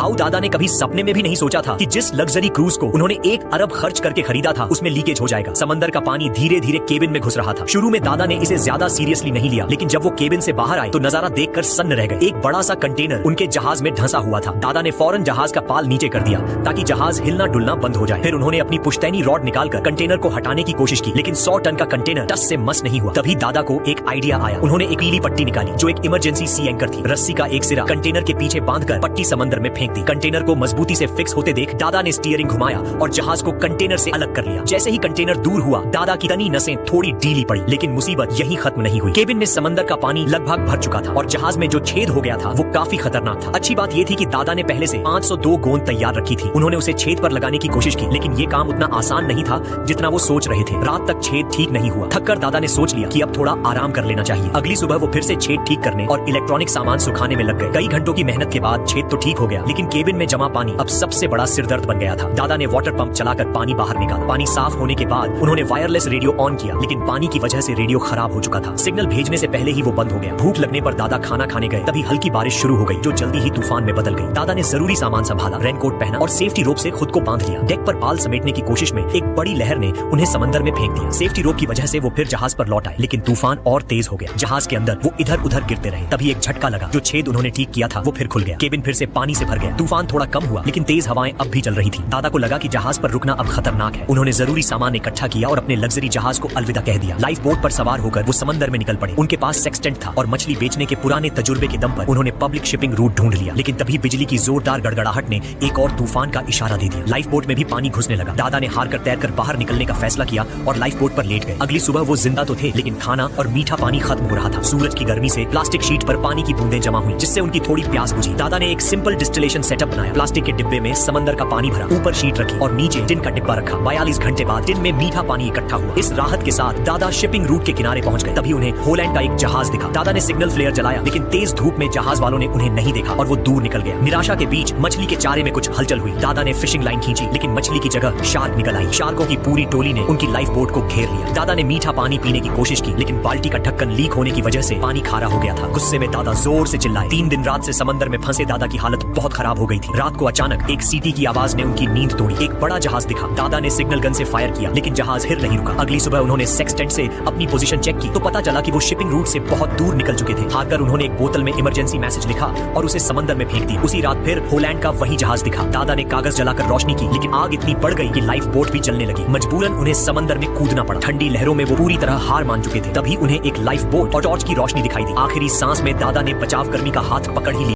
How दादा ने कभी सपने में भी नहीं सोचा था कि जिस लग्जरी क्रूज को उन्होंने 1 अरब खर्च करके खरीदा था उसमें लीकेज हो जाएगा। समंदर का पानी धीरे धीरे केबिन में घुस रहा था। शुरू में दादा ने इसे ज्यादा सीरियसली नहीं लिया, लेकिन जब वो केबिन से बाहर आए तो नजारा देखकर सन्न रह गए। एक बड़ा सा कंटेनर उनके जहाज में धंसा हुआ था। दादा ने फौरन जहाज का पाल नीचे कर दिया ताकि जहाज हिलना डुलना बंद हो जाए। फिर उन्होंने अपनी पुश्तैनी रॉड निकालकर कंटेनर को हटाने की कोशिश की, लेकिन 100 टन का कंटेनर टस से मस नहीं हुआ। तभी दादा को एक आइडिया आया। उन्होंने एक पीली पट्टी निकाली जो एक इमरजेंसी सी एंकर थी। रस्सी का एक सिरा कंटेनर के पीछे बांधकर पट्टी समंदर में फेंक दी। कंटेनर को मजबूती से फिक्स होते देख दादा ने स्टीयरिंग घुमाया और जहाज को कंटेनर से अलग कर लिया। जैसे ही कंटेनर दूर हुआ दादा की तनी नसें थोड़ी ढीली पड़ी, लेकिन मुसीबत यहीं खत्म नहीं हुई। केबिन में समंदर का पानी लगभग भर चुका था और जहाज में जो छेद हो गया था वो काफी खतरनाक था। अच्छी बात ये थी कि दादा ने पहले से 502 गोंद तैयार रखी थी। उन्होंने उसे छेद पर लगाने की कोशिश की, लेकिन ये काम उतना आसान नहीं था जितना वो सोच रहे थे। रात तक छेद ठीक नहीं हुआ। थककर दादा ने सोच लिया कि अब थोड़ा आराम कर लेना चाहिए। अगली सुबह वो फिर से छेद ठीक करने और इलेक्ट्रॉनिक सामान सुखाने में लग गए। कई घंटों की मेहनत के बाद छेद तो ठीक हो गया, लेकिन केबिन में जमा पानी अब सबसे बड़ा सिरदर्द बन गया था। दादा ने वाटर पंप चलाकर पानी बाहर निकाला। पानी साफ होने के बाद उन्होंने वायरलेस रेडियो ऑन किया, लेकिन पानी की वजह से रेडियो खराब हो चुका था। सिग्नल भेजने से पहले ही वो बंद हो गया। भूख लगने पर दादा खाना खाने गए, तभी हल्की बारिश शुरू हो गई जो जल्दी ही तूफान में बदल गई। दादा ने जरूरी सामान संभाला, रेनकोट पहना और सेफ्टी रोप से खुद को बांध लिया। डेक पर पाल समेटने की कोशिश में एक बड़ी लहर ने उन्हें समंदर में फेंक दिया। सेफ्टी रोप की वजह से वो फिर जहाज पर लौट आए, लेकिन तूफान और तेज हो गया। जहाज के अंदर वो इधर उधर गिरते रहे। तभी एक झटका लगा। जो छेद उन्होंने ठीक किया था वो फिर खुल गया। केबिन फिर से पानी से भर गया। तूफान थोड़ा कम हुआ, लेकिन तेज हवाएं अब भी चल रही थी। दादा को लगा कि जहाज पर रुकना अब खतरनाक है। उन्होंने जरूरी सामान इकट्ठा किया और अपने लग्जरी जहाज को अलविदा कह दिया। लाइफ बोट पर सवार होकर वो समंदर में निकल पड़े। उनके पास सेक्सटेंट था और मछली बेचने के पुराने तजुर्बे के दम पर उन्होंने पब्लिक शिपिंग रूट ढूंढ लिया। लेकिन तभी बिजली की जोरदार गड़गड़ाहट ने एक और तूफान का इशारा दे दिया। लाइफ बोट में भी पानी घुसने लगा। दादा ने हार कर तैरकर बाहर निकलने का फैसला किया और लाइफ बोट पर लेट गए। अगली सुबह वो जिंदा तो थे, लेकिन खाना और मीठा पानी खत्म हो रहा था। सूरज की गर्मी से प्लास्टिक शीट पर पानी की बूंदें जमा हुई, जिससे उनकी थोड़ी प्यास बुझी। दादा ने एक सिंपल डिस्टिलेशन सेटअप बनाया। प्लास्टिक के डिब्बे में समंदर का पानी भरा, ऊपर शीट रखी और नीचे टिन का डिब्बा रखा। 42 घंटे बाद टिन में मीठा पानी इकट्ठा हुआ। इस राहत के साथ दादा शिपिंग रूट के किनारे पहुंच गए। तभी उन्हें होलैंड का एक जहाज दिखा। दादा ने सिग्नल फ्लेयर जलाया, लेकिन तेज धूप में जहाज वालों ने उन्हें नहीं देखा और वो दूर निकल गया। निराशा के बीच मछली के चारे में कुछ हलचल हुई। दादा ने फिशिंग लाइन खींची, लेकिन मछली की जगह शार्क निकल आई। शार्कों की पूरी टोली ने उनकी लाइफ बोट को घेर लिया। दादा ने मीठा पानी पीने की कोशिश की, लेकिन बाल्टी का ढक्कन लीक होने की वजह से पानी खारा हो गया था। गुस्से में दादा जोर से चिल्लाए। 3 दिन रात से समंदर में फंसे दादा की हालत बहुत खराब हो गई थी। रात को अचानक एक सीटी की आवाज ने उनकी नींद तोड़ी। एक बड़ा जहाज दिखा। दादा ने सिग्नल गन से फायर किया, लेकिन जहाज हिल नहीं रुका। अगली सुबह उन्होंने सेक्सटेंट से अपनी पोजीशन चेक की तो पता चला कि वो शिपिंग रूट से बहुत दूर निकल चुके थे। हारकर उन्होंने एक बोतल में इमरजेंसी मैसेज लिखा और उसे समंदर में फेंक दी। उसी रात फिर होलैंड का वही जहाज दिखा। दादा ने कागज जलाकर रोशनी की, लेकिन आग इतनी बढ़ गई कि लाइफ बोट भी जलने लगी। मजबूरन उन्हें समंदर में कूदना पड़ा। ठंडी लहरों में वो पूरी तरह हार मान चुके थे। तभी उन्हें एक लाइफ बोट और टॉर्च की रोशनी दिखाई दी। आखिरी सांस में दादा ने बचाव कर्मी का हाथ पकड़ ही लिया।